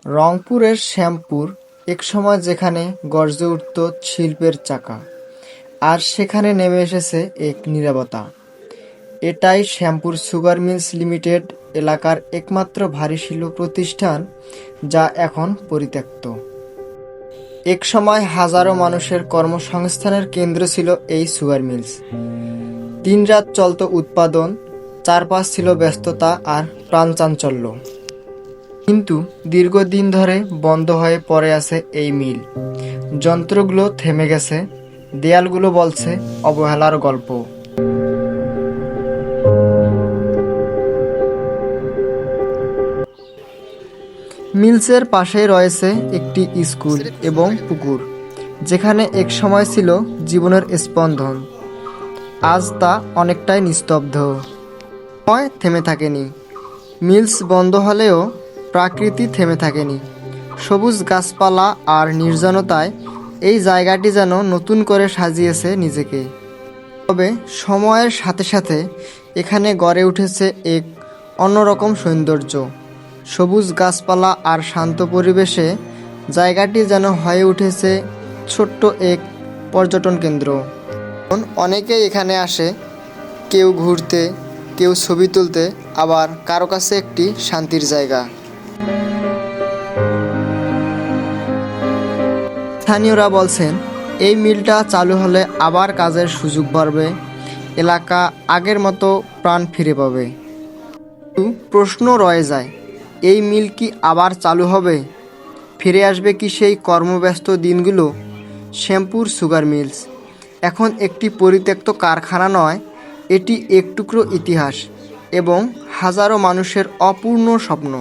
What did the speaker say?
রংপুরের শ্যামপুর একসময় যেখানে গর্জে উঠত শিল্পের চাকা, আর সেখানে নেমে এসেছে এক নীরবতা। এটাই শ্যামপুর সুগার মিলস লিমিটেড এলাকার একমাত্র ভারী শিল্প প্রতিষ্ঠান, যা এখন পরিত্যক্ত। একসময় হাজারো মানুষের কর্মসংস্থানের কেন্দ্র ছিল এই সুগার মিলস। দিনরাত চলত উৎপাদন, চারপাশ ছিল ব্যস্ততা আর প্রাণচাঞ্চল্য। কিন্তু দীর্ঘদিন ধরে বন্ধ হয়ে পড়ে আছে এই মিল। যন্ত্রগুলো থেমে গেছে, দেয়ালগুলো বলছে অবহেলার গল্প। মিলসের পাশেই রয়েছে একটি স্কুল এবং পুকুর, যেখানে এক সময় ছিল জীবনের স্পন্দন। আজ তা অনেকটাই নিস্তব্ধ। সময় থেমে থাকেনি, মিলস বন্ধ হলেও প্রকৃতি থেমে থাকেনি। সবুজ গাছপালা আর নির্জনতায় এই জায়গাটি যেন নতুন করে সাজিয়েছে নিজেকে। তবে সময়ের সাথে সাথে এখানে গড়ে উঠেছে এক অন্যরকম সৌন্দর্য। সবুজ গাছপালা আর শান্ত পরিবেশে জায়গাটি যেন হয়ে উঠেছে ছোট্ট এক পর্যটন কেন্দ্র। অনেকেই এখানে আসে, কেউ ঘুরতে, কেউ ছবি তুলতে, আবার কারো কাছে একটি শান্তির জায়গা। স্থানীয়রা বলছেন, এই মিলটা চালু হলে আবার কাজের সুযোগ বাড়বে, এলাকা আগের মতো প্রাণ ফিরে পাবে। কিন্তু প্রশ্ন রয়ে যায়, এই মিল কি আবার চালু হবে? ফিরে আসবে কি সেই কর্মব্যস্ত দিনগুলো? শ্যামপুর সুগার মিলস এখন একটি পরিত্যক্ত কারখানা নয়, এটি এক টুকরো ইতিহাস এবং হাজারো মানুষের অপূর্ণ স্বপ্ন।